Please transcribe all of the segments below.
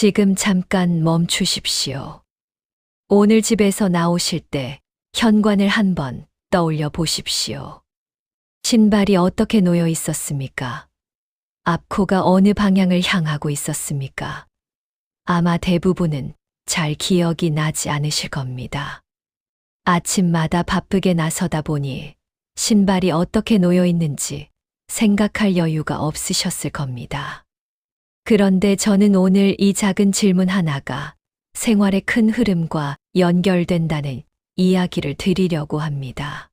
지금 잠깐 멈추십시오. 오늘 집에서 나오실 때 현관을 한번 떠올려 보십시오. 신발이 어떻게 놓여 있었습니까? 앞코가 어느 방향을 향하고 있었습니까? 아마 대부분은 잘 기억이 나지 않으실 겁니다. 아침마다 바쁘게 나서다 보니 신발이 어떻게 놓여 있는지 생각할 여유가 없으셨을 겁니다. 그런데 저는 오늘 이 작은 질문 하나가 생활의 큰 흐름과 연결된다는 이야기를 드리려고 합니다.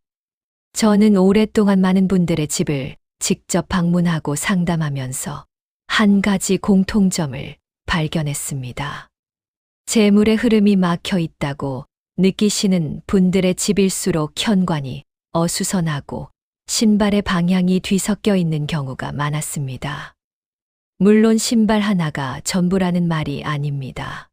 저는 오랫동안 많은 분들의 집을 직접 방문하고 상담하면서 한 가지 공통점을 발견했습니다. 재물의 흐름이 막혀 있다고 느끼시는 분들의 집일수록 현관이 어수선하고 신발의 방향이 뒤섞여 있는 경우가 많았습니다. 물론 신발 하나가 전부라는 말이 아닙니다.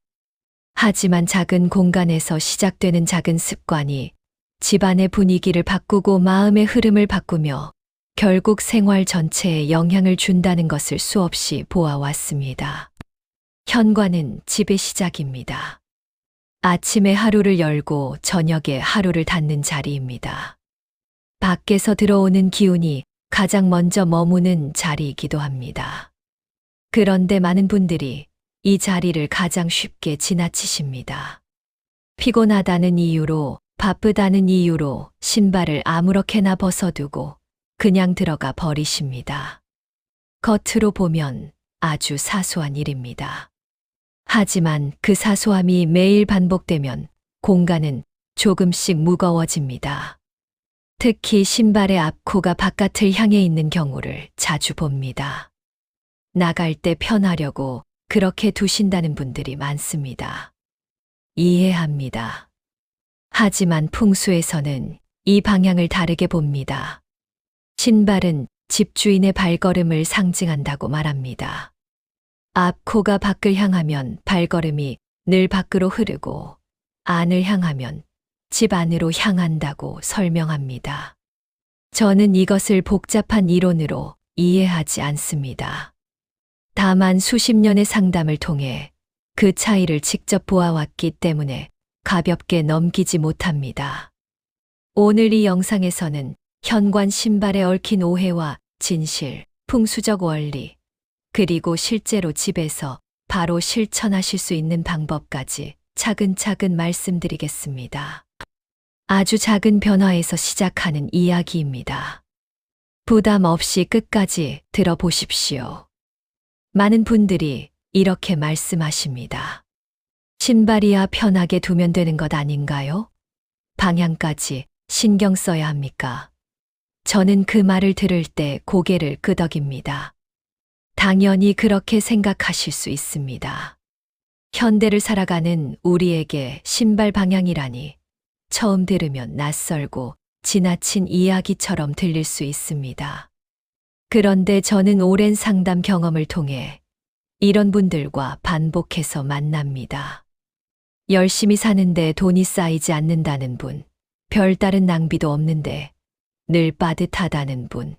하지만 작은 공간에서 시작되는 작은 습관이 집안의 분위기를 바꾸고 마음의 흐름을 바꾸며 결국 생활 전체에 영향을 준다는 것을 수없이 보아왔습니다. 현관은 집의 시작입니다. 아침에 하루를 열고 저녁에 하루를 닫는 자리입니다. 밖에서 들어오는 기운이 가장 먼저 머무는 자리이기도 합니다. 그런데 많은 분들이 이 자리를 가장 쉽게 지나치십니다. 피곤하다는 이유로, 바쁘다는 이유로 신발을 아무렇게나 벗어두고 그냥 들어가 버리십니다. 겉으로 보면 아주 사소한 일입니다. 하지만 그 사소함이 매일 반복되면 공간은 조금씩 무거워집니다. 특히 신발의 앞코가 바깥을 향해 있는 경우를 자주 봅니다. 나갈 때 편하려고 그렇게 두신다는 분들이 많습니다. 이해합니다. 하지만 풍수에서는 이 방향을 다르게 봅니다. 신발은 집주인의 발걸음을 상징한다고 말합니다. 앞코가 밖을 향하면 발걸음이 늘 밖으로 흐르고 안을 향하면 집 안으로 향한다고 설명합니다. 저는 이것을 복잡한 이론으로 이해하지 않습니다. 다만 수십 년의 상담을 통해 그 차이를 직접 보아왔기 때문에 가볍게 넘기지 못합니다. 오늘 이 영상에서는 현관 신발에 얽힌 오해와 진실, 풍수적 원리, 그리고 실제로 집에서 바로 실천하실 수 있는 방법까지 차근차근 말씀드리겠습니다. 아주 작은 변화에서 시작하는 이야기입니다. 부담 없이 끝까지 들어보십시오. 많은 분들이 이렇게 말씀하십니다. 신발이야 편하게 두면 되는 것 아닌가요? 방향까지 신경 써야 합니까? 저는 그 말을 들을 때 고개를 끄덕입니다. 당연히 그렇게 생각하실 수 있습니다. 현대를 살아가는 우리에게 신발 방향이라니 처음 들으면 낯설고 지나친 이야기처럼 들릴 수 있습니다. 그런데 저는 오랜 상담 경험을 통해 이런 분들과 반복해서 만납니다. 열심히 사는데 돈이 쌓이지 않는다는 분, 별다른 낭비도 없는데 늘 빠듯하다는 분,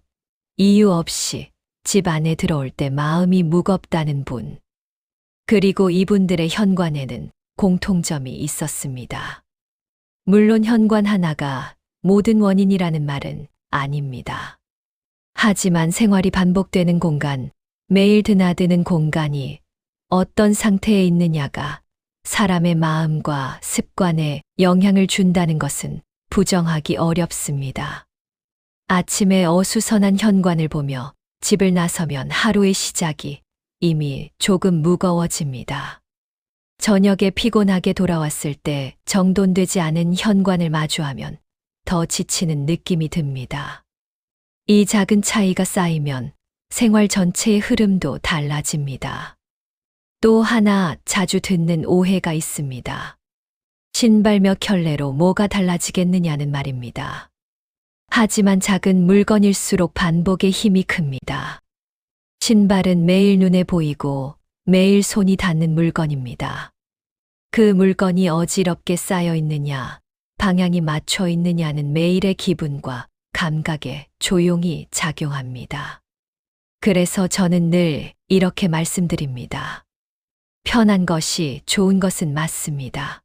이유 없이 집 안에 들어올 때 마음이 무겁다는 분, 그리고 이분들의 현관에는 공통점이 있었습니다. 물론 현관 하나가 모든 원인이라는 말은 아닙니다. 하지만 생활이 반복되는 공간, 매일 드나드는 공간이 어떤 상태에 있느냐가 사람의 마음과 습관에 영향을 준다는 것은 부정하기 어렵습니다. 아침에 어수선한 현관을 보며 집을 나서면 하루의 시작이 이미 조금 무거워집니다. 저녁에 피곤하게 돌아왔을 때 정돈되지 않은 현관을 마주하면 더 지치는 느낌이 듭니다. 이 작은 차이가 쌓이면 생활 전체의 흐름도 달라집니다. 또 하나 자주 듣는 오해가 있습니다. 신발 몇 켤레로 뭐가 달라지겠느냐는 말입니다. 하지만 작은 물건일수록 반복의 힘이 큽니다. 신발은 매일 눈에 보이고 매일 손이 닿는 물건입니다. 그 물건이 어지럽게 쌓여 있느냐, 방향이 맞춰 있느냐는 매일의 기분과 감각에 조용히 작용합니다. 그래서 저는 늘 이렇게 말씀드립니다. 편한 것이 좋은 것은 맞습니다.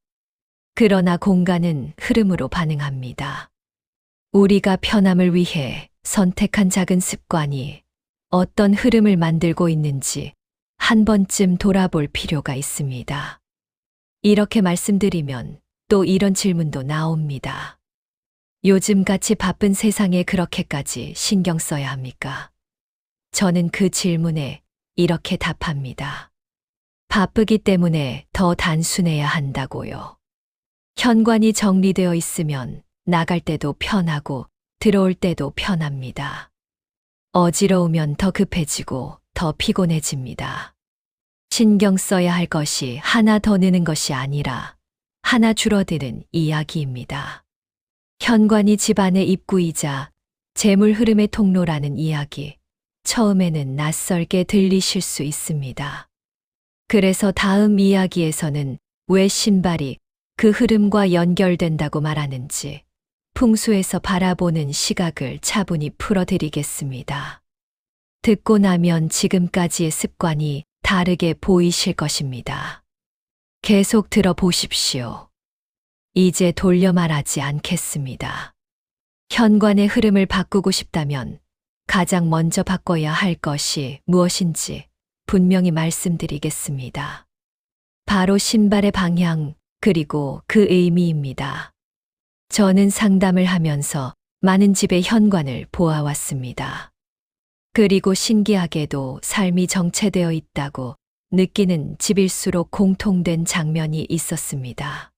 그러나 공간은 흐름으로 반응합니다. 우리가 편함을 위해 선택한 작은 습관이 어떤 흐름을 만들고 있는지 한 번쯤 돌아볼 필요가 있습니다. 이렇게 말씀드리면 또 이런 질문도 나옵니다. 요즘같이 바쁜 세상에 그렇게까지 신경 써야 합니까? 저는 그 질문에 이렇게 답합니다. 바쁘기 때문에 더 단순해야 한다고요. 현관이 정리되어 있으면 나갈 때도 편하고 들어올 때도 편합니다. 어지러우면 더 급해지고 더 피곤해집니다. 신경 써야 할 것이 하나 더 느는 것이 아니라 하나 줄어드는 이야기입니다. 현관이 집안의 입구이자 재물 흐름의 통로라는 이야기, 처음에는 낯설게 들리실 수 있습니다. 그래서 다음 이야기에서는 왜 신발이 그 흐름과 연결된다고 말하는지 풍수에서 바라보는 시각을 차분히 풀어드리겠습니다. 듣고 나면 지금까지의 습관이 다르게 보이실 것입니다. 계속 들어보십시오. 이제 돌려 말하지 않겠습니다. 현관의 흐름을 바꾸고 싶다면 가장 먼저 바꿔야 할 것이 무엇인지 분명히 말씀드리겠습니다. 바로 신발의 방향, 그리고 그 의미입니다. 저는 상담을 하면서 많은 집의 현관을 보아왔습니다. 그리고 신기하게도 삶이 정체되어 있다고 느끼는 집일수록 공통된 장면이 있었습니다.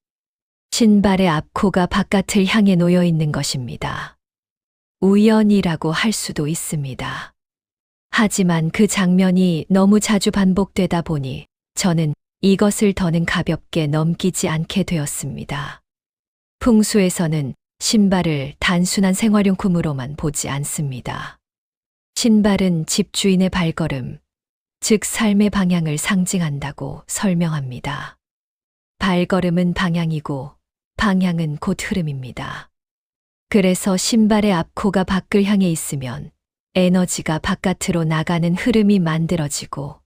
신발의 앞코가 바깥을 향해 놓여 있는 것입니다. 우연이라고 할 수도 있습니다. 하지만 그 장면이 너무 자주 반복되다 보니 저는 이것을 더는 가볍게 넘기지 않게 되었습니다. 풍수에서는 신발을 단순한 생활용품으로만 보지 않습니다. 신발은 집주인의 발걸음, 즉 삶의 방향을 상징한다고 설명합니다. 발걸음은 방향이고 방향은 곧 흐름입니다. 그래서 신발의 앞코가 밖을 향해 있으면 에너지가 바깥으로 나가는 흐름이 만들어지고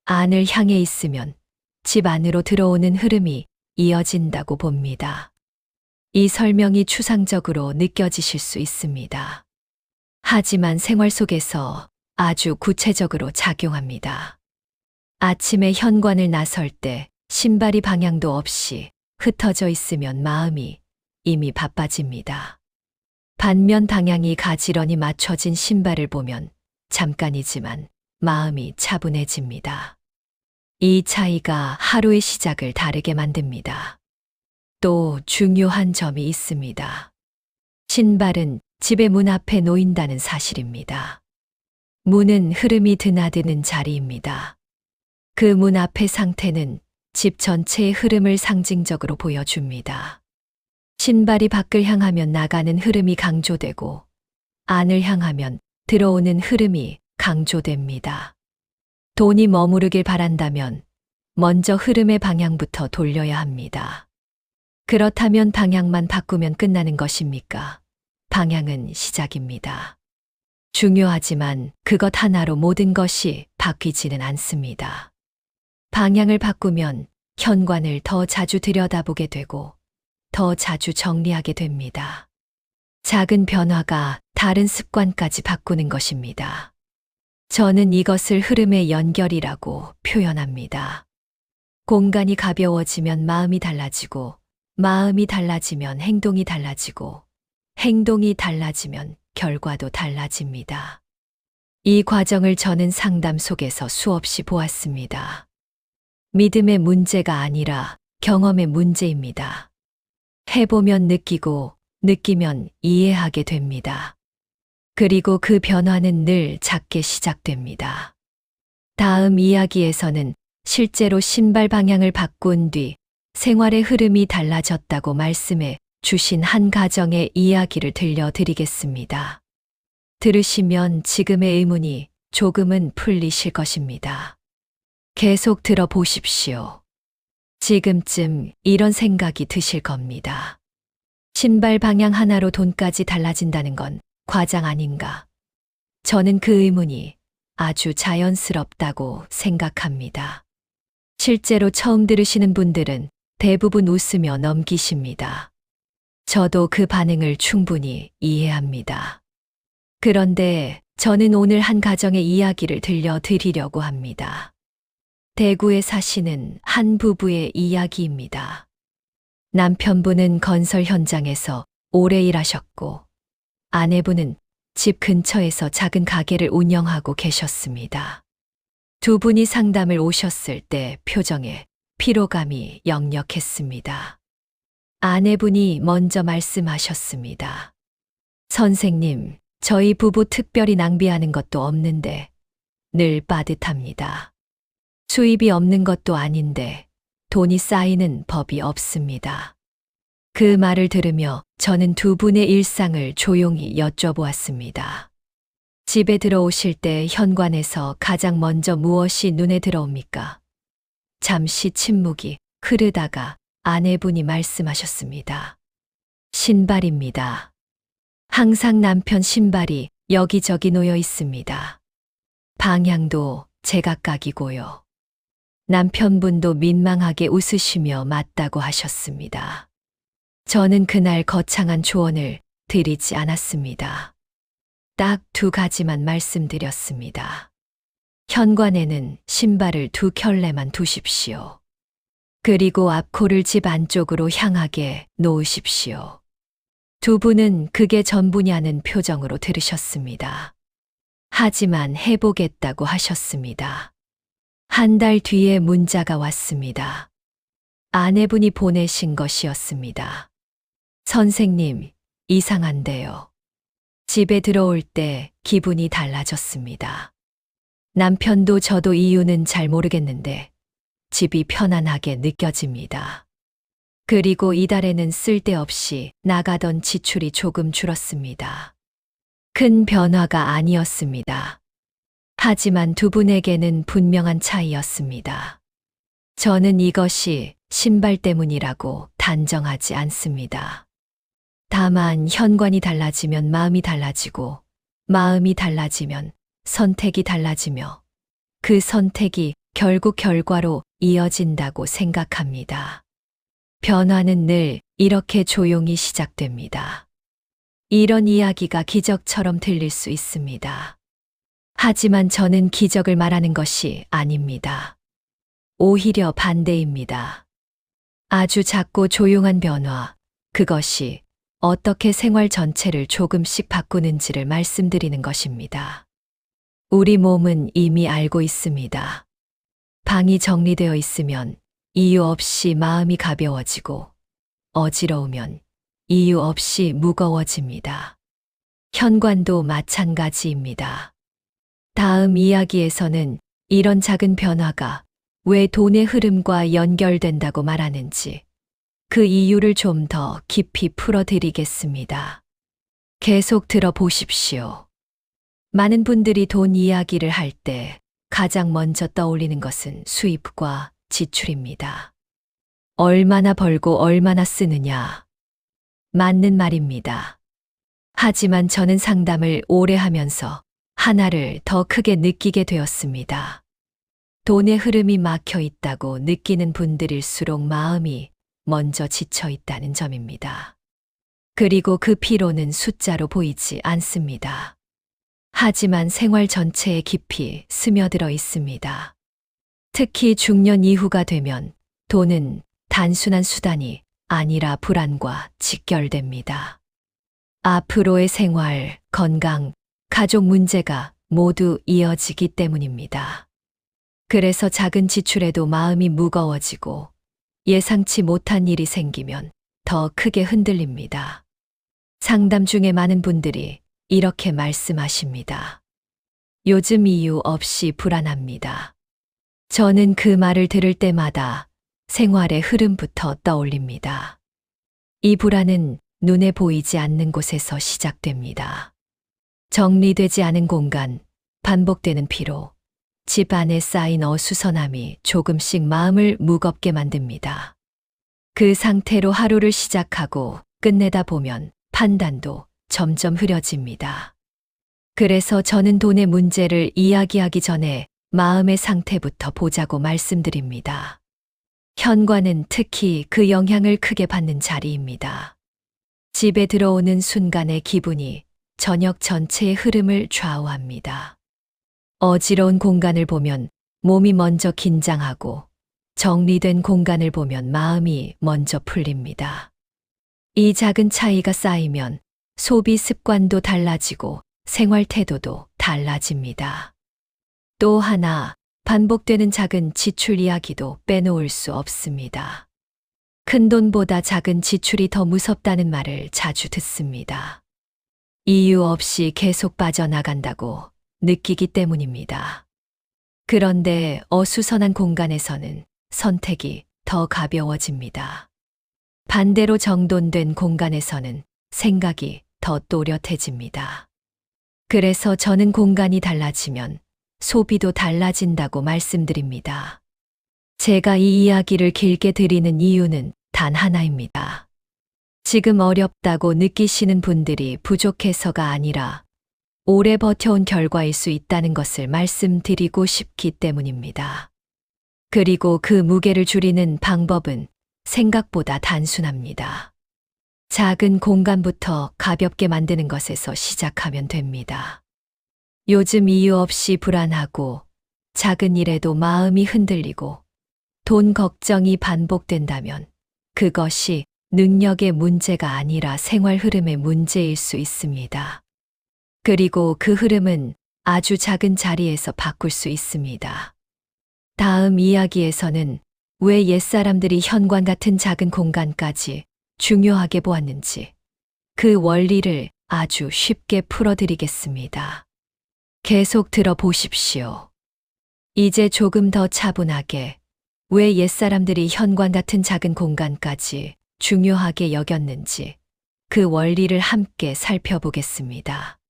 안을 향해 있으면 집 안으로 들어오는 흐름이 이어진다고 봅니다. 이 설명이 추상적으로 느껴지실 수 있습니다. 하지만 생활 속에서 아주 구체적으로 작용합니다. 아침에 현관을 나설 때 신발이 방향도 없이 흩어져 있으면 마음이 이미 바빠집니다. 반면 방향이 가지런히 맞춰진 신발을 보면 잠깐이지만 마음이 차분해집니다. 이 차이가 하루의 시작을 다르게 만듭니다. 또 중요한 점이 있습니다. 신발은 집의 문 앞에 놓인다는 사실입니다. 문은 흐름이 드나드는 자리입니다. 그 문 앞의 상태는 집 전체의 흐름을 상징적으로 보여줍니다. 신발이 밖을 향하면 나가는 흐름이 강조되고 안을 향하면 들어오는 흐름이 강조됩니다. 돈이 머무르길 바란다면 먼저 흐름의 방향부터 돌려야 합니다. 그렇다면 방향만 바꾸면 끝나는 것입니까? 방향은 시작입니다. 중요하지만 그것 하나로 모든 것이 바뀌지는 않습니다. 방향을 바꾸면 현관을 더 자주 들여다보게 되고 더 자주 정리하게 됩니다. 작은 변화가 다른 습관까지 바꾸는 것입니다. 저는 이것을 흐름의 연결이라고 표현합니다. 공간이 가벼워지면 마음이 달라지고, 마음이 달라지면 행동이 달라지고, 행동이 달라지면 결과도 달라집니다. 이 과정을 저는 상담 속에서 수없이 보았습니다. 믿음의 문제가 아니라 경험의 문제입니다. 해보면 느끼고, 느끼면 이해하게 됩니다. 그리고 그 변화는 늘 작게 시작됩니다. 다음 이야기에서는 실제로 신발 방향을 바꾼 뒤 생활의 흐름이 달라졌다고 말씀해 주신 한 가정의 이야기를 들려드리겠습니다. 들으시면 지금의 의문이 조금은 풀리실 것입니다. 계속 들어보십시오. 지금쯤 이런 생각이 드실 겁니다. 신발 방향 하나로 돈까지 달라진다는 건 과장 아닌가? 저는 그 의문이 아주 자연스럽다고 생각합니다. 실제로 처음 들으시는 분들은 대부분 웃으며 넘기십니다. 저도 그 반응을 충분히 이해합니다. 그런데 저는 오늘 한 가정의 이야기를 들려드리려고 합니다. 대구에 사시는 한 부부의 이야기입니다. 남편분은 건설 현장에서 오래 일하셨고, 아내분은 집 근처에서 작은 가게를 운영하고 계셨습니다. 두 분이 상담을 오셨을 때 표정에 피로감이 역력했습니다. 아내분이 먼저 말씀하셨습니다. 선생님, 저희 부부 특별히 낭비하는 것도 없는데 늘 빠듯합니다. 수입이 없는 것도 아닌데 돈이 쌓이는 법이 없습니다. 그 말을 들으며 저는 두 분의 일상을 조용히 여쭤보았습니다. 집에 들어오실 때 현관에서 가장 먼저 무엇이 눈에 들어옵니까? 잠시 침묵이 흐르다가 아내분이 말씀하셨습니다. 신발입니다. 항상 남편 신발이 여기저기 놓여 있습니다. 방향도 제각각이고요. 남편분도 민망하게 웃으시며 맞다고 하셨습니다. 저는 그날 거창한 조언을 드리지 않았습니다. 딱 두 가지만 말씀드렸습니다. 현관에는 신발을 2켤레만 두십시오. 그리고 앞코를 집 안쪽으로 향하게 놓으십시오. 두 분은 그게 전부냐는 표정으로 들으셨습니다. 하지만 해보겠다고 하셨습니다. 한 달 뒤에 문자가 왔습니다. 아내분이 보내신 것이었습니다. 선생님, 이상한데요. 집에 들어올 때 기분이 달라졌습니다. 남편도 저도 이유는 잘 모르겠는데 집이 편안하게 느껴집니다. 그리고 이달에는 쓸데없이 나가던 지출이 조금 줄었습니다. 큰 변화가 아니었습니다. 하지만 두 분에게는 분명한 차이였습니다. 저는 이것이 신발 때문이라고 단정하지 않습니다. 다만 현관이 달라지면 마음이 달라지고, 마음이 달라지면 선택이 달라지며, 그 선택이 결국 결과로 이어진다고 생각합니다. 변화는 늘 이렇게 조용히 시작됩니다. 이런 이야기가 기적처럼 들릴 수 있습니다. 하지만 저는 기적을 말하는 것이 아닙니다. 오히려 반대입니다. 아주 작고 조용한 변화, 그것이 어떻게 생활 전체를 조금씩 바꾸는지를 말씀드리는 것입니다. 우리 몸은 이미 알고 있습니다. 방이 정리되어 있으면 이유 없이 마음이 가벼워지고, 어지러우면 이유 없이 무거워집니다. 현관도 마찬가지입니다. 다음 이야기에서는 이런 작은 변화가 왜 돈의 흐름과 연결된다고 말하는지, 그 이유를 좀 더 깊이 풀어드리겠습니다. 계속 들어보십시오. 많은 분들이 돈 이야기를 할 때 가장 먼저 떠올리는 것은 수입과 지출입니다. 얼마나 벌고 얼마나 쓰느냐. 맞는 말입니다. 하지만 저는 상담을 오래 하면서 하나를 더 크게 느끼게 되었습니다. 돈의 흐름이 막혀 있다고 느끼는 분들일수록 마음이 먼저 지쳐 있다는 점입니다. 그리고 그 피로는 숫자로 보이지 않습니다. 하지만 생활 전체에 깊이 스며들어 있습니다. 특히 중년 이후가 되면 돈은 단순한 수단이 아니라 불안과 직결됩니다. 앞으로의 생활, 건강, 가족 문제가 모두 이어지기 때문입니다. 그래서 작은 지출에도 마음이 무거워지고 예상치 못한 일이 생기면 더 크게 흔들립니다. 상담 중에 많은 분들이 이렇게 말씀하십니다. 요즘 이유 없이 불안합니다. 저는 그 말을 들을 때마다 생활의 흐름부터 떠올립니다. 이 불안은 눈에 보이지 않는 곳에서 시작됩니다. 정리되지 않은 공간, 반복되는 피로, 집 안에 쌓인 어수선함이 조금씩 마음을 무겁게 만듭니다. 그 상태로 하루를 시작하고 끝내다 보면 판단도 점점 흐려집니다. 그래서 저는 돈의 문제를 이야기하기 전에 마음의 상태부터 보자고 말씀드립니다. 현관은 특히 그 영향을 크게 받는 자리입니다. 집에 들어오는 순간의 기분이 저녁 전체의 흐름을 좌우합니다. 어지러운 공간을 보면 몸이 먼저 긴장하고 정리된 공간을 보면 마음이 먼저 풀립니다. 이 작은 차이가 쌓이면 소비 습관도 달라지고 생활 태도도 달라집니다. 또 하나, 반복되는 작은 지출 이야기도 빼놓을 수 없습니다. 큰 돈보다 작은 지출이 더 무섭다는 말을 자주 듣습니다. 이유 없이 계속 빠져나간다고 느끼기 때문입니다. 그런데 어수선한 공간에서는 선택이 더 가벼워집니다. 반대로 정돈된 공간에서는 생각이 더 또렷해집니다. 그래서 저는 공간이 달라지면 소비도 달라진다고 말씀드립니다. 제가 이 이야기를 길게 드리는 이유는 단 하나입니다. 지금 어렵다고 느끼시는 분들이 부족해서가 아니라 오래 버텨온 결과일 수 있다는 것을 말씀드리고 싶기 때문입니다. 그리고 그 무게를 줄이는 방법은 생각보다 단순합니다. 작은 공간부터 가볍게 만드는 것에서 시작하면 됩니다. 요즘 이유 없이 불안하고 작은 일에도 마음이 흔들리고 돈 걱정이 반복된다면 그것이 능력의 문제가 아니라 생활 흐름의 문제일 수 있습니다. 그리고 그 흐름은 아주 작은 자리에서 바꿀 수 있습니다. 다음 이야기에서는 왜 옛사람들이 현관 같은 작은 공간까지 중요하게 보았는지 그 원리를 아주 쉽게 풀어드리겠습니다. 계속 들어보십시오. 이제 조금 더 차분하게 왜 옛사람들이 현관 같은 작은 공간까지 중요하게 여겼는지 그 원리를 함께 살펴보겠습니다.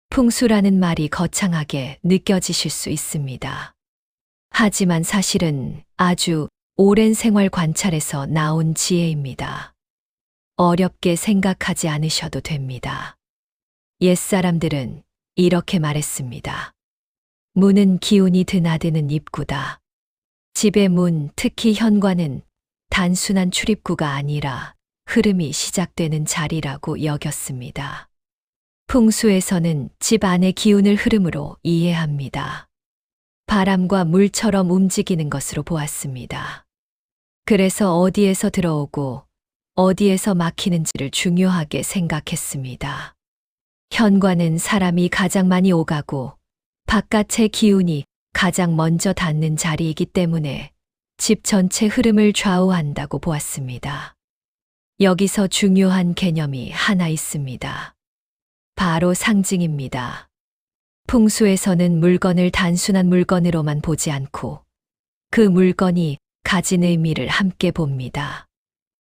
풍수라는 말이 거창하게 느껴지실 수 있습니다. 하지만 사실은 아주 오랜 생활 관찰에서 나온 지혜입니다. 어렵게 생각하지 않으셔도 됩니다. 옛사람들은 이렇게 말했습니다. 문은 기운이 드나드는 입구다. 집의 문, 특히 현관은 단순한 출입구가 아니라 흐름이 시작되는 자리라고 여겼습니다. 풍수에서는 집 안의 기운을 흐름으로 이해합니다. 바람과 물처럼 움직이는 것으로 보았습니다. 그래서 어디에서 들어오고 어디에서 막히는지를 중요하게 생각했습니다. 현관은 사람이 가장 많이 오가고 바깥의 기운이 가장 먼저 닿는 자리이기 때문에 집 전체 흐름을 좌우한다고 보았습니다. 여기서 중요한 개념이 하나 있습니다. 바로 상징입니다. 풍수에서는 물건을 단순한 물건으로만 보지 않고 그 물건이 가진 의미를 함께 봅니다.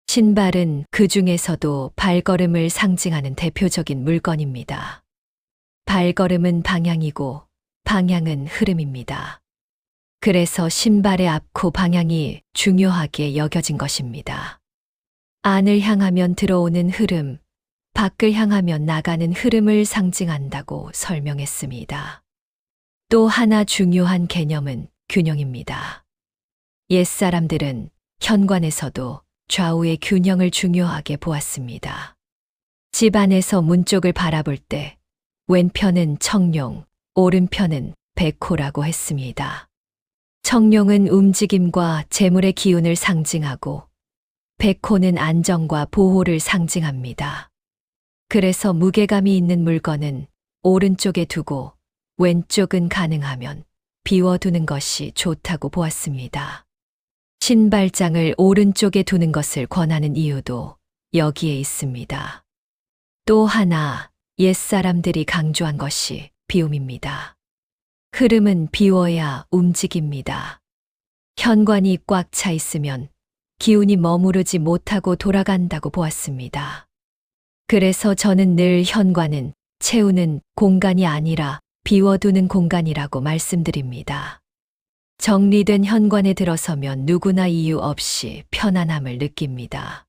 신발은 그 중에서도 발걸음을 상징하는 대표적인 물건입니다. 발걸음은 방향이고 방향은 흐름입니다. 그래서 신발의 앞코 방향이 중요하게 여겨진 것입니다. 안을 향하면 들어오는 흐름, 밖을 향하면 나가는 흐름을 상징한다고 설명했습니다. 또 하나 중요한 개념은 균형입니다. 옛사람들은 현관에서도 좌우의 균형을 중요하게 보았습니다. 집 안에서 문 쪽을 바라볼 때 왼편은 청룡, 오른편은 백호라고 했습니다. 청룡은 움직임과 재물의 기운을 상징하고 백호는 안정과 보호를 상징합니다. 그래서 무게감이 있는 물건은 오른쪽에 두고 왼쪽은 가능하면 비워두는 것이 좋다고 보았습니다. 신발장을 오른쪽에 두는 것을 권하는 이유도 여기에 있습니다. 또 하나 옛사람들이 강조한 것이 비움입니다. 흐름은 비워야 움직입니다. 현관이 꽉 차 있으면 기운이 머무르지 못하고 돌아간다고 보았습니다. 그래서 저는 늘 현관은 채우는 공간이 아니라 비워두는 공간이라고 말씀드립니다. 정리된 현관에 들어서면 누구나 이유 없이 편안함을 느낍니다.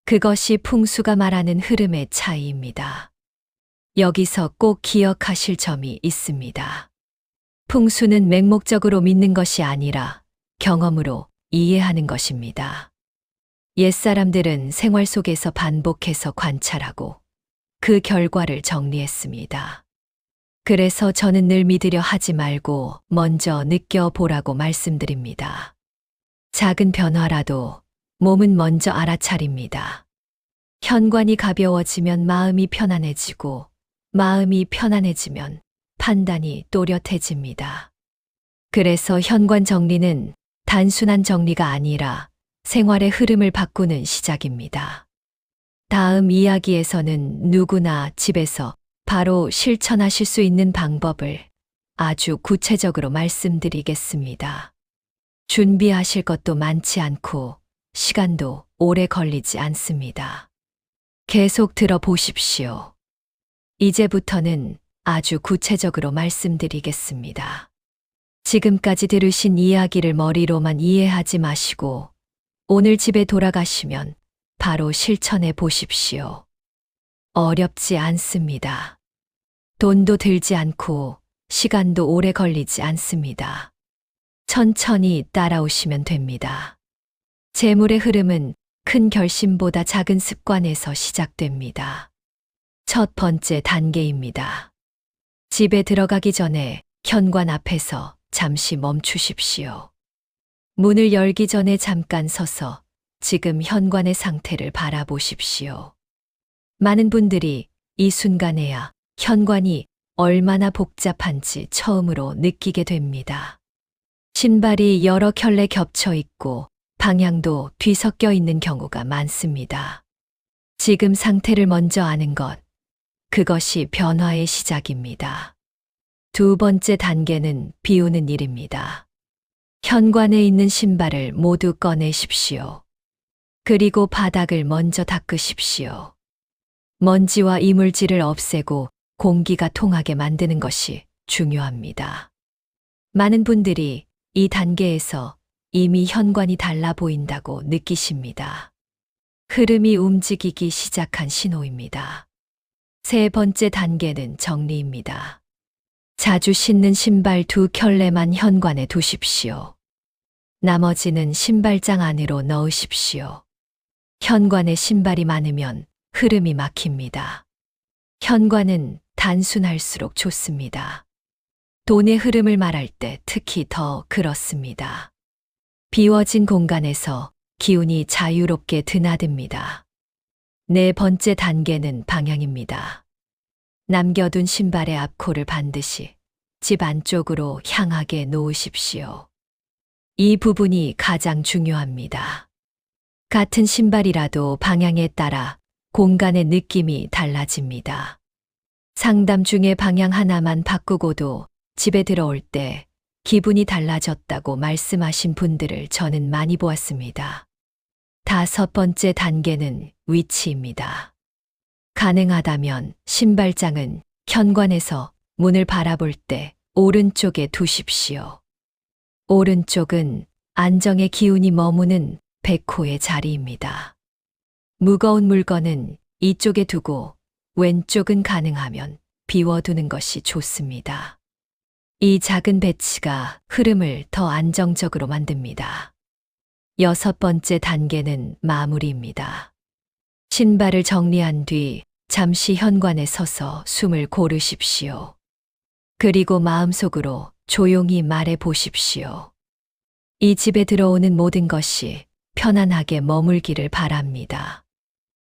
그것이 풍수가 말하는 흐름의 차이입니다. 여기서 꼭 기억하실 점이 있습니다. 풍수는 맹목적으로 믿는 것이 아니라 경험으로 이해하는 것입니다. 옛사람들은 생활 속에서 반복해서 관찰하고 그 결과를 정리했습니다. 그래서 저는 늘 믿으려 하지 말고 먼저 느껴보라고 말씀드립니다. 작은 변화라도 몸은 먼저 알아차립니다. 현관이 가벼워지면 마음이 편안해지고 마음이 편안해지면 판단이 또렷해집니다. 그래서 현관 정리는 단순한 정리가 아니라 생활의 흐름을 바꾸는 시작입니다. 다음 이야기에서는 누구나 집에서 바로 실천하실 수 있는 방법을 아주 구체적으로 말씀드리겠습니다. 준비하실 것도 많지 않고 시간도 오래 걸리지 않습니다. 계속 들어보십시오. 이제부터는 아주 구체적으로 말씀드리겠습니다. 지금까지 들으신 이야기를 머리로만 이해하지 마시고 오늘 집에 돌아가시면 바로 실천해 보십시오. 어렵지 않습니다. 돈도 들지 않고 시간도 오래 걸리지 않습니다. 천천히 따라오시면 됩니다. 재물의 흐름은 큰 결심보다 작은 습관에서 시작됩니다. 첫 번째 단계입니다. 집에 들어가기 전에 현관 앞에서 잠시 멈추십시오. 문을 열기 전에 잠깐 서서 지금 현관의 상태를 바라보십시오. 많은 분들이 이 순간에야 현관이 얼마나 복잡한지 처음으로 느끼게 됩니다. 신발이 여러 켤레 겹쳐 있고 방향도 뒤섞여 있는 경우가 많습니다. 지금 상태를 먼저 아는 것, 그것이 변화의 시작입니다. 두 번째 단계는 비우는 일입니다. 현관에 있는 신발을 모두 꺼내십시오. 그리고 바닥을 먼저 닦으십시오. 먼지와 이물질을 없애고 공기가 통하게 만드는 것이 중요합니다. 많은 분들이 이 단계에서 이미 현관이 달라 보인다고 느끼십니다. 흐름이 움직이기 시작한 신호입니다. 세 번째 단계는 정리입니다. 자주 신는 신발 2켤레만 현관에 두십시오. 나머지는 신발장 안으로 넣으십시오. 현관에 신발이 많으면 흐름이 막힙니다. 현관은 단순할수록 좋습니다. 돈의 흐름을 말할 때 특히 더 그렇습니다. 비워진 공간에서 기운이 자유롭게 드나듭니다. 네 번째 단계는 방향입니다. 남겨둔 신발의 앞코를 반드시 집 안쪽으로 향하게 놓으십시오. 이 부분이 가장 중요합니다. 같은 신발이라도 방향에 따라 공간의 느낌이 달라집니다. 상담 중에 방향 하나만 바꾸고도 집에 들어올 때 기분이 달라졌다고 말씀하신 분들을 저는 많이 보았습니다. 다섯 번째 단계는 위치입니다. 가능하다면 신발장은 현관에서 문을 바라볼 때 오른쪽에 두십시오. 오른쪽은 안정의 기운이 머무는 백호의 자리입니다. 무거운 물건은 이쪽에 두고 왼쪽은 가능하면 비워두는 것이 좋습니다. 이 작은 배치가 흐름을 더 안정적으로 만듭니다. 여섯 번째 단계는 마무리입니다. 신발을 정리한 뒤 잠시 현관에 서서 숨을 고르십시오. 그리고 마음속으로 조용히 말해 보십시오. 이 집에 들어오는 모든 것이 편안하게 머물기를 바랍니다.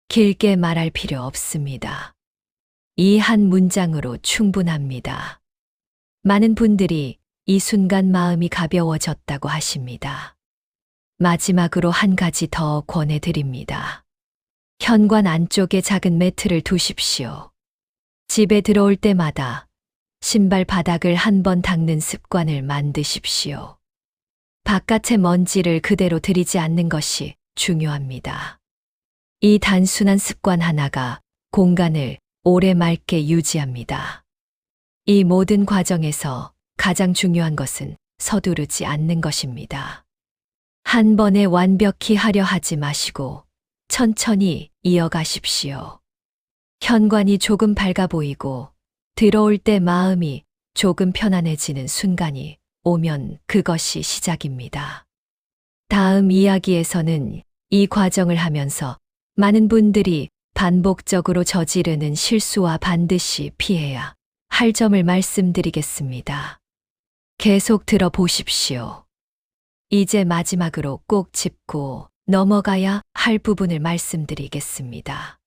길게 말할 필요 없습니다. 이 한 문장으로 충분합니다. 많은 분들이 이 순간 마음이 가벼워졌다고 하십니다. 마지막으로 한 가지 더 권해드립니다. 현관 안쪽에 작은 매트를 두십시오. 집에 들어올 때마다 신발 바닥을 한 번 닦는 습관을 만드십시오. 바깥의 먼지를 그대로 들이지 않는 것이 중요합니다. 이 단순한 습관 하나가 공간을 오래 맑게 유지합니다. 이 모든 과정에서 가장 중요한 것은 서두르지 않는 것입니다. 한 번에 완벽히 하려 하지 마시고 천천히 이어가십시오. 현관이 조금 밝아 보이고 들어올 때 마음이 조금 편안해지는 순간이 오면 그것이 시작입니다. 다음 이야기에서는 이 과정을 하면서 많은 분들이 반복적으로 저지르는 실수와 반드시 피해야 할 점을 말씀드리겠습니다. 계속 들어보십시오. 이제 마지막으로 꼭 짚고 넘어가야 할 부분을 말씀드리겠습니다.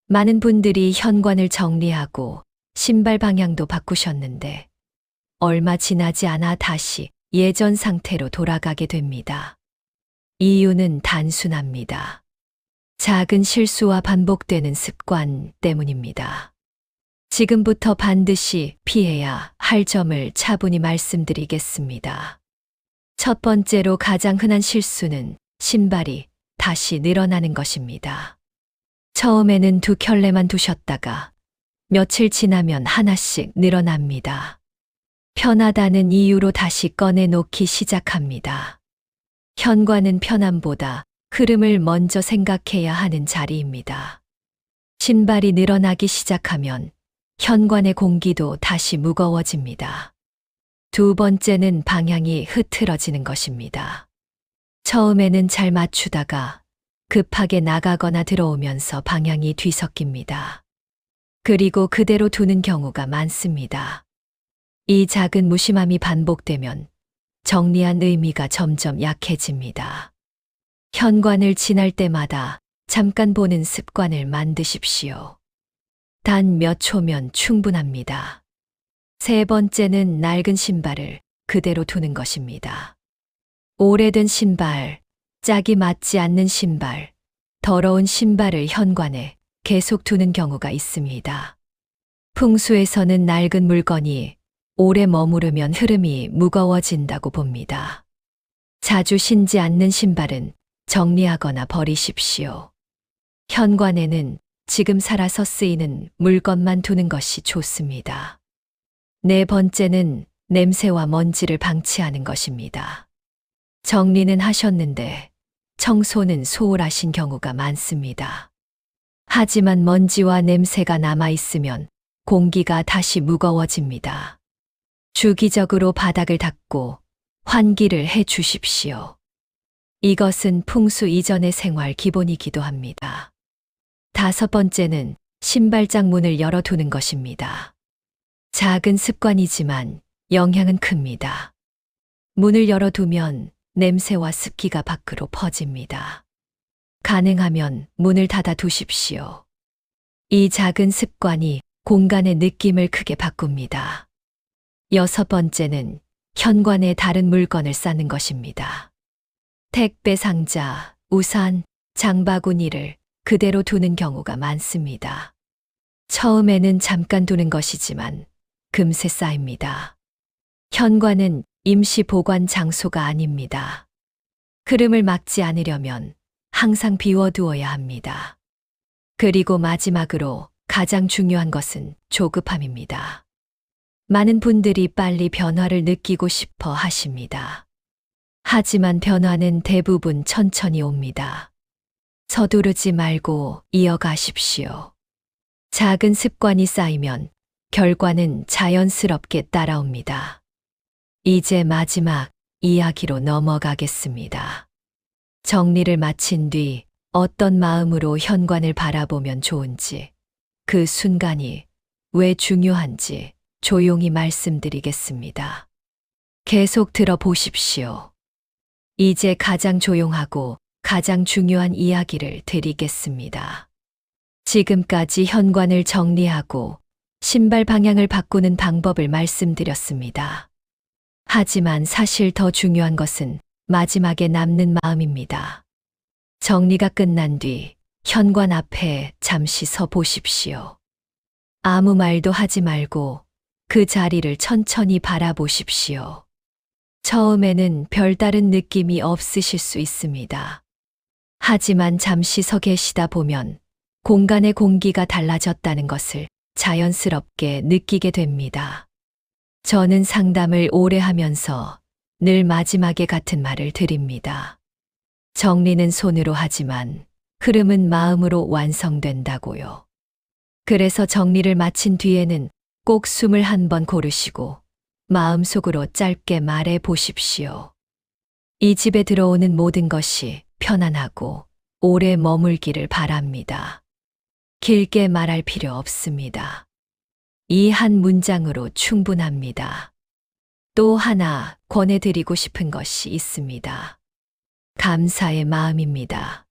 많은 분들이 현관을 정리하고 신발 방향도 바꾸셨는데 얼마 지나지 않아 다시 예전 상태로 돌아가게 됩니다. 이유는 단순합니다. 작은 실수와 반복되는 습관 때문입니다. 지금부터 반드시 피해야 할 점을 차분히 말씀드리겠습니다. 첫 번째로 가장 흔한 실수는 신발이 다시 늘어나는 것입니다. 처음에는 2켤레만 두셨다가 며칠 지나면 하나씩 늘어납니다. 편하다는 이유로 다시 꺼내 놓기 시작합니다. 현관은 편함보다 흐름을 먼저 생각해야 하는 자리입니다. 신발이 늘어나기 시작하면 현관의 공기도 다시 무거워집니다. 두 번째는 방향이 흐트러지는 것입니다. 처음에는 잘 맞추다가 급하게 나가거나 들어오면서 방향이 뒤섞입니다. 그리고 그대로 두는 경우가 많습니다. 이 작은 무심함이 반복되면 정리한 의미가 점점 약해집니다. 현관을 지날 때마다 잠깐 보는 습관을 만드십시오. 단 몇 초면 충분합니다. 세 번째는 낡은 신발을 그대로 두는 것입니다. 오래된 신발, 짝이 맞지 않는 신발, 더러운 신발을 현관에 계속 두는 경우가 있습니다. 풍수에서는 낡은 물건이 오래 머무르면 흐름이 무거워진다고 봅니다. 자주 신지 않는 신발은 정리하거나 버리십시오. 현관에는 지금 살아서 쓰이는 물건만 두는 것이 좋습니다. 네 번째는 냄새와 먼지를 방치하는 것입니다. 정리는 하셨는데 청소는 소홀하신 경우가 많습니다. 하지만 먼지와 냄새가 남아있으면 공기가 다시 무거워집니다. 주기적으로 바닥을 닦고 환기를 해 주십시오. 이것은 풍수 이전의 생활 기본이기도 합니다. 다섯 번째는 신발장 문을 열어두는 것입니다. 작은 습관이지만 영향은 큽니다. 문을 열어두면 냄새와 습기가 밖으로 퍼집니다. 가능하면 문을 닫아 두십시오. 이 작은 습관이 공간의 느낌을 크게 바꿉니다. 여섯 번째는 현관에 다른 물건을 쌓는 것입니다. 택배 상자, 우산, 장바구니를 그대로 두는 경우가 많습니다. 처음에는 잠깐 두는 것이지만 금세 쌓입니다. 현관은 임시 보관 장소가 아닙니다. 흐름을 막지 않으려면 항상 비워두어야 합니다. 그리고 마지막으로 가장 중요한 것은 조급함입니다. 많은 분들이 빨리 변화를 느끼고 싶어 하십니다. 하지만 변화는 대부분 천천히 옵니다. 서두르지 말고 이어가십시오. 작은 습관이 쌓이면 결과는 자연스럽게 따라옵니다. 이제 마지막 이야기로 넘어가겠습니다. 정리를 마친 뒤 어떤 마음으로 현관을 바라보면 좋은지, 그 순간이 왜 중요한지 조용히 말씀드리겠습니다. 계속 들어보십시오. 이제 가장 조용하고 가장 중요한 이야기를 드리겠습니다. 지금까지 현관을 정리하고 신발 방향을 바꾸는 방법을 말씀드렸습니다. 하지만 사실 더 중요한 것은 마지막에 남는 마음입니다. 정리가 끝난 뒤 현관 앞에 잠시 서 보십시오. 아무 말도 하지 말고 그 자리를 천천히 바라보십시오. 처음에는 별다른 느낌이 없으실 수 있습니다. 하지만 잠시 서 계시다 보면 공간의 공기가 달라졌다는 것을 자연스럽게 느끼게 됩니다. 저는 상담을 오래 하면서 늘 마지막에 같은 말을 드립니다. 정리는 손으로 하지만 흐름은 마음으로 완성된다고요. 그래서 정리를 마친 뒤에는 꼭 숨을 한 번 고르시고 마음속으로 짧게 말해 보십시오. 이 집에 들어오는 모든 것이 편안하고 오래 머물기를 바랍니다. 길게 말할 필요 없습니다. 이 한 문장으로 충분합니다. 또 하나 권해드리고 싶은 것이 있습니다. 감사의 마음입니다.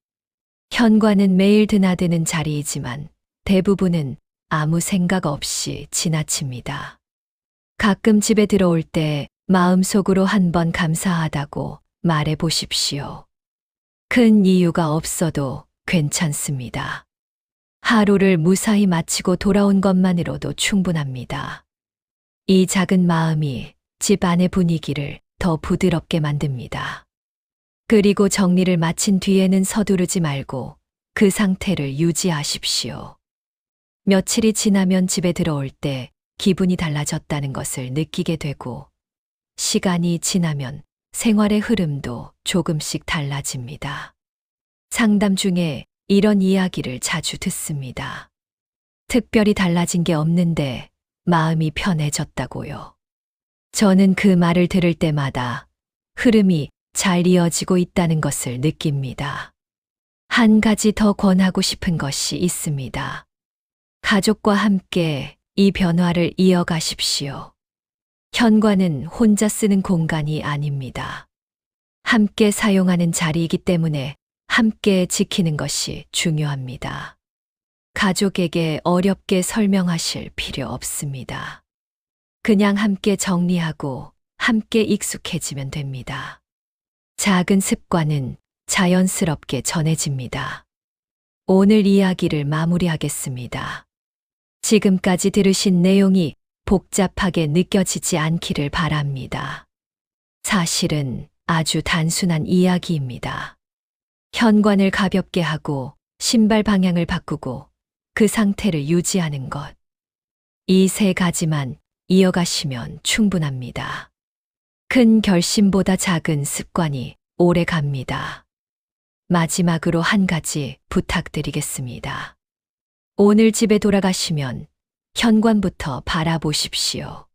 현관은 매일 드나드는 자리이지만 대부분은 아무 생각 없이 지나칩니다. 가끔 집에 들어올 때 마음속으로 한번 감사하다고 말해 보십시오. 큰 이유가 없어도 괜찮습니다. 하루를 무사히 마치고 돌아온 것만으로도 충분합니다. 이 작은 마음이 집 안의 분위기를 더 부드럽게 만듭니다. 그리고 정리를 마친 뒤에는 서두르지 말고 그 상태를 유지하십시오. 며칠이 지나면 집에 들어올 때 기분이 달라졌다는 것을 느끼게 되고, 시간이 지나면 생활의 흐름도 조금씩 달라집니다. 상담 중에 이런 이야기를 자주 듣습니다. 특별히 달라진 게 없는데 마음이 편해졌다고요. 저는 그 말을 들을 때마다 흐름이 잘 이어지고 있다는 것을 느낍니다. 한 가지 더 권하고 싶은 것이 있습니다. 가족과 함께 이 변화를 이어가십시오. 현관은 혼자 쓰는 공간이 아닙니다. 함께 사용하는 자리이기 때문에 함께 지키는 것이 중요합니다. 가족에게 어렵게 설명하실 필요 없습니다. 그냥 함께 정리하고 함께 익숙해지면 됩니다. 작은 습관은 자연스럽게 전해집니다. 오늘 이야기를 마무리하겠습니다. 지금까지 들으신 내용이 복잡하게 느껴지지 않기를 바랍니다. 사실은 아주 단순한 이야기입니다. 현관을 가볍게 하고 신발 방향을 바꾸고 그 상태를 유지하는 것. 이 세 가지만 이어가시면 충분합니다. 큰 결심보다 작은 습관이 오래 갑니다. 마지막으로 한 가지 부탁드리겠습니다. 오늘 집에 돌아가시면 현관부터 바라보십시오.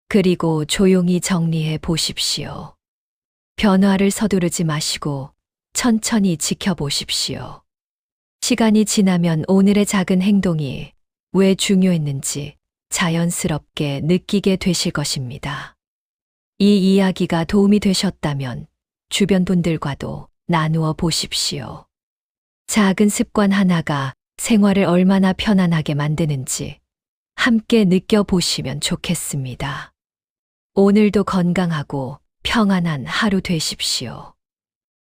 그리고 조용히 정리해 보십시오. 변화를 서두르지 마시고 천천히 지켜보십시오. 시간이 지나면 오늘의 작은 행동이 왜 중요했는지 자연스럽게 느끼게 되실 것입니다. 이 이야기가 도움이 되셨다면 주변 분들과도 나누어 보십시오. 작은 습관 하나가 생활을 얼마나 편안하게 만드는지 함께 느껴보시면 좋겠습니다. 오늘도 건강하고 평안한 하루 되십시오.